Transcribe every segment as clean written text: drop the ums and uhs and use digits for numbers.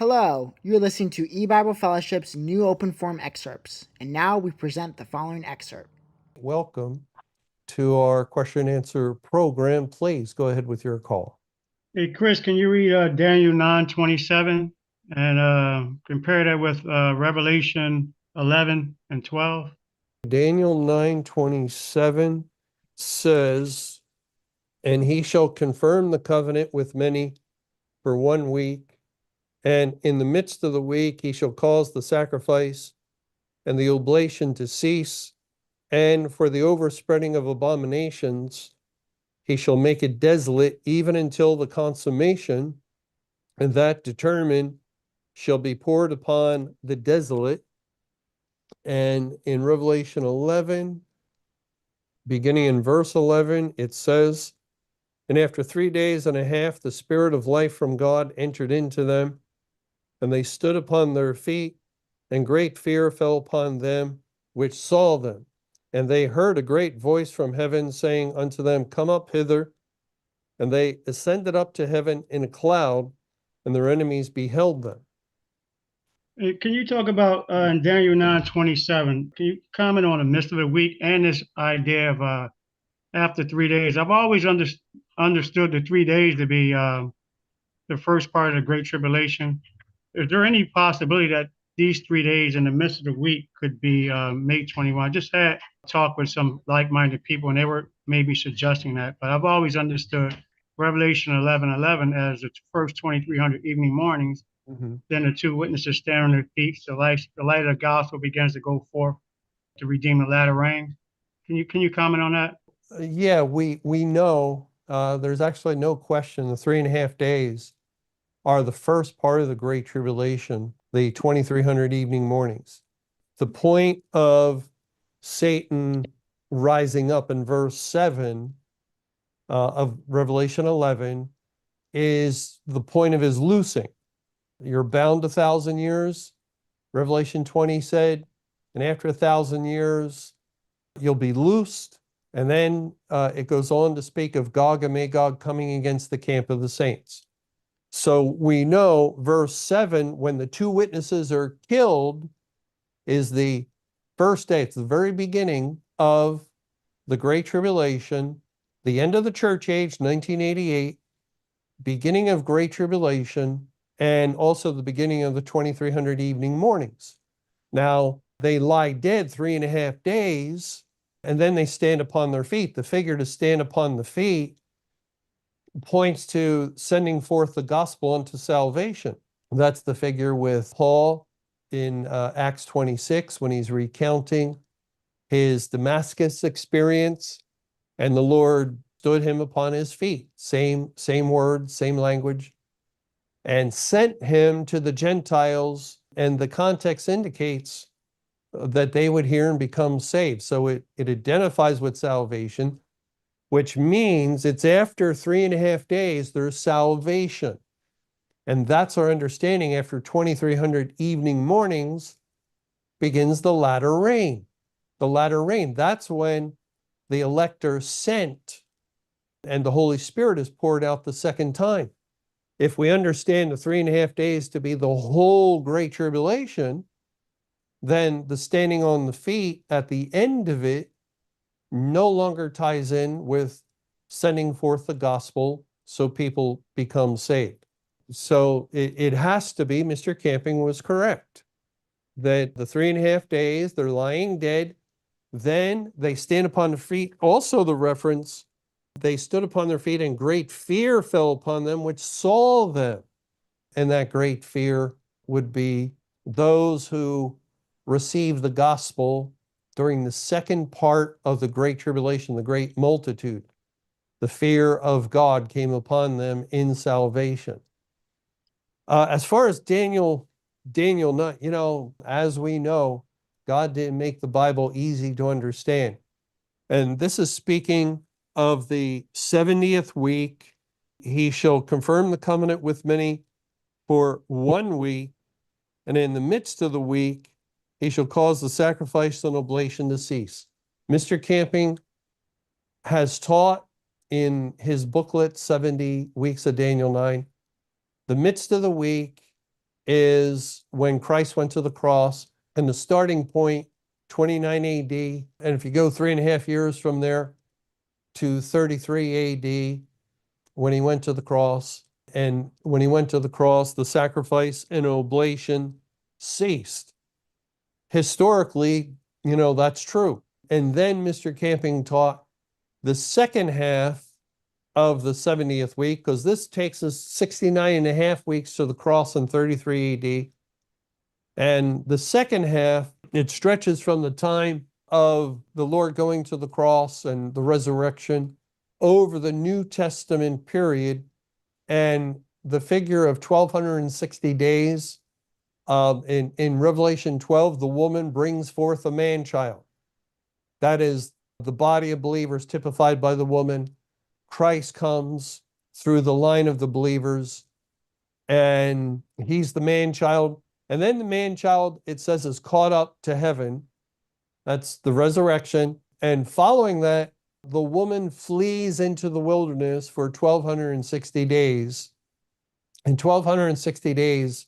Hello, you're listening to E-Bible Fellowship's new Open Forum Excerpts, and now we present the following excerpt. Welcome to our question and answer program. Please go ahead with your call. Hey, Chris, can you read Daniel 9:27 and compare that with Revelation 11 and 12? Daniel 9:27 says, "And he shall confirm the covenant with many for 1 week, and in the midst of the week he shall cause the sacrifice and the oblation to cease, and for the overspreading of abominations he shall make it desolate even until the consummation, and that determined shall be poured upon the desolate." And in Revelation 11, beginning in verse 11, it says, "And after 3 days and a half, the spirit of life from God entered into them, and they stood upon their feet, and great fear fell upon them which saw them. And they heard a great voice from heaven saying unto them, Come up hither. And they ascended up to heaven in a cloud, and their enemies beheld them." Hey, can you talk about in Daniel 9:27? Can you comment on the midst of the week and this idea of after 3 days? I've always understood the 3 days to be the first part of the Great Tribulation. Is there any possibility that these 3 days in the midst of the week could be May 21? I just had a talk with some like-minded people, and they were maybe suggesting that, but I've always understood Revelation 11:11 as the first 2,300 evening mornings. Then the two witnesses stand on their feet. The light of the gospel begins to go forth to redeem the latter rain. Can you comment on that? Yeah, we know there's actually no question the 3.5 days are the first part of the Great Tribulation, the 2,300 evening mornings. The point of Satan rising up in verse 7 of Revelation 11 is the point of his loosing. You're bound 1,000 years, Revelation 20 said, and after 1,000 years, you'll be loosed. And then it goes on to speak of Gog and Magog coming against the camp of the saints. So we know verse 7, when the two witnesses are killed, is the first day. It's the very beginning of the Great Tribulation, the end of the church age, 1988, beginning of Great Tribulation, and also the beginning of the 2,300 evening mornings. Now, they lie dead 3.5 days, and then they stand upon their feet. The figure to stand upon the feet points to sending forth the gospel unto salvation. That's the figure with Paul in Acts 26 when he's recounting his Damascus experience, and the Lord stood him upon his feet. Same words, same language, and sent him to the Gentiles, and the context indicates that they would hear and become saved. So it identifies with salvation, which means it's after 3.5 days, there's salvation. And that's our understanding. After 2,300 evening mornings begins the latter rain. The latter rain, that's when the elect are sent and the Holy Spirit is poured out the second time. If we understand the 3.5 days to be the whole Great Tribulation, then the standing on the feet at the end of it no longer ties in with sending forth the gospel so people become saved. So it has to be, Mr. Camping was correct, that the 3.5 days, they're lying dead, then they stand upon the feet. Also the reference, they stood upon their feet and great fear fell upon them which saw them. And that great fear would be those who received the gospel during the second part of the Great Tribulation, the great multitude. The fear of God came upon them in salvation. As far as Daniel 9, as we know, God didn't make the Bible easy to understand. And this is speaking of the 70th week. He shall confirm the covenant with many for 1 week, and in the midst of the week, he shall cause the sacrifice and oblation to cease. Mr. Camping has taught in his booklet, 70 Weeks of Daniel 9, the midst of the week is when Christ went to the cross, and the starting point, 29 AD. And if you go 3.5 years from there to 33 AD, when he went to the cross, and when he went to the cross, the sacrifice and oblation ceased. Historically, that's true. And then Mr. Camping taught the second half of the 70th week, because this takes us 69.5 weeks to the cross in 33 AD. And the second half, it stretches from the time of the Lord going to the cross and the resurrection over the New Testament period, and the figure of 1,260 days. In Revelation 12, the woman brings forth a man-child. That is the body of believers typified by the woman. Christ comes through the line of the believers, and he's the man-child. And then the man-child, it says, is caught up to heaven. That's the resurrection. And following that, the woman flees into the wilderness for 1,260 days. And 1,260 days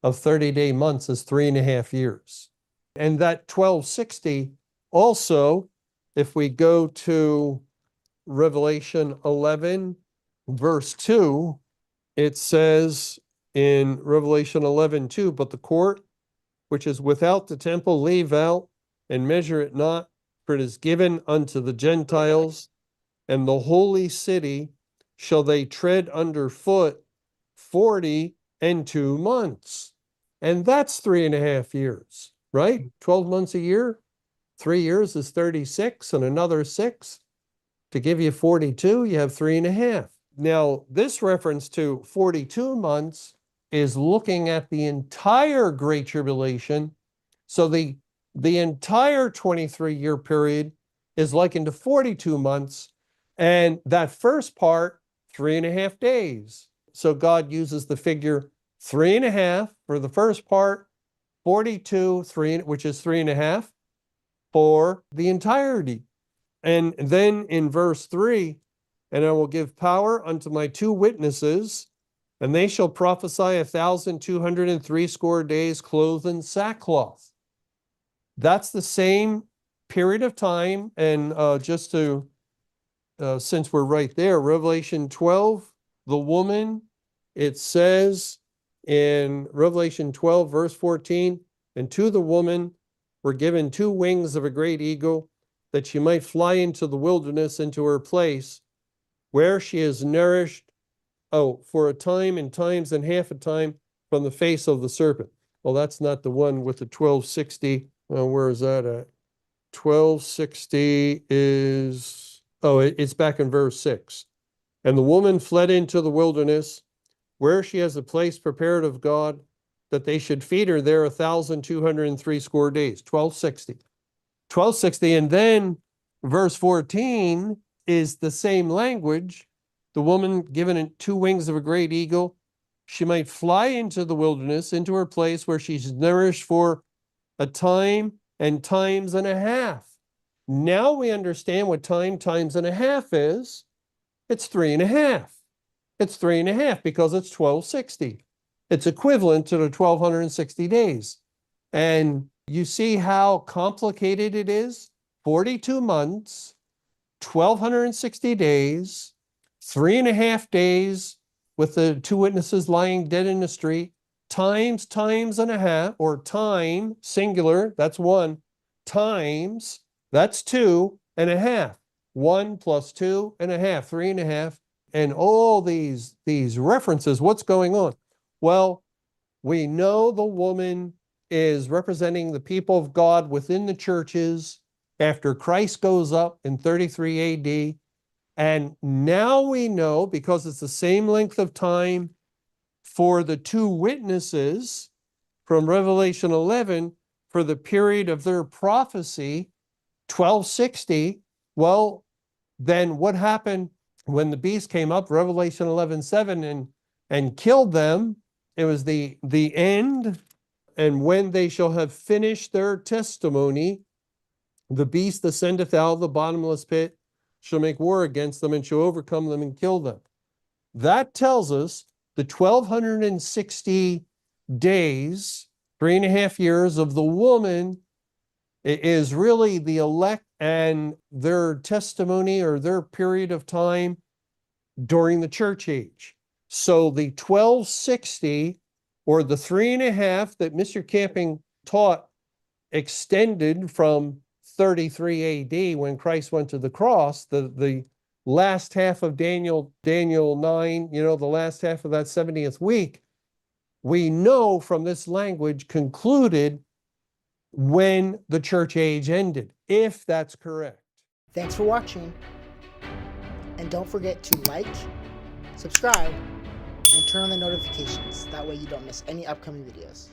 of 30-day months is 3.5 years. And that 1,260 also, if we go to Revelation 11, verse 2, it says in Revelation 11:2, but the court which is without the temple leave out and measure it not, for it is given unto the Gentiles, and the holy city shall they tread under foot 42 months. And that's 3.5 years, right? 12 months a year. 3 years is 36, and another 6 to give you 42. You have 3.5. Now, this reference to 42 months is looking at the entire Great Tribulation. So the entire 23-year period is likened to 42 months. And that first part, 3.5 days. So God uses the figure 3.5 for the first part, 42, which is 3.5 for the entirety. And then in verse 3, and I will give power unto my 2 witnesses, and they shall prophesy 1,260 days clothed in sackcloth. That's the same period of time. And just to, since we're right there, Revelation 12, the woman, it says in Revelation 12, verse 14, and to the woman were given 2 wings of a great eagle, that she might fly into the wilderness, into her place, where she is nourished, for a time and times and half a time from the face of the serpent. Well, that's not the one with the 1,260. Where is that at? 1,260 is, it's back in verse 6. And the woman fled into the wilderness, where she has a place prepared of God, that they should feed her there 1,260 days. 1,260. 1,260. And then verse 14 is the same language. The woman given 2 wings of a great eagle, she might fly into the wilderness, into her place where she's nourished for a time and times and a half. Now we understand what times and a half is. It's 3.5. It's 3.5 because it's 1,260. It's equivalent to the 1,260 days. And you see how complicated it is? 42 months, 1,260 days, 3.5 days with the 2 witnesses lying dead in the street, times and a half, or time, singular, that's 1, times, that's 2.5. 1 plus 2.5, 3.5. And all these references, what's going on? Well, we know the woman is representing the people of God within the churches after Christ goes up in 33 AD. And now we know, because it's the same length of time for the 2 witnesses from Revelation 11 for the period of their prophecy, 1,260. Well, then what happened when the beast came up, Revelation 11:7, and killed them? It was the end. And when they shall have finished their testimony, the beast ascendeth out of the bottomless pit, shall make war against them, and shall overcome them and kill them. That tells us the 1,260 days, 3.5 years of the woman is really the elect and their testimony or their period of time during the church age. So the 1260 or the 3.5 that Mr. Camping taught extended from 33 AD when Christ went to the cross, the last half of Daniel 9, the last half of that 70th week, we know from this language concluded when the church age ended, if that's correct. Thanks for watching. And don't forget to like, subscribe, and turn on the notifications. That way you don't miss any upcoming videos.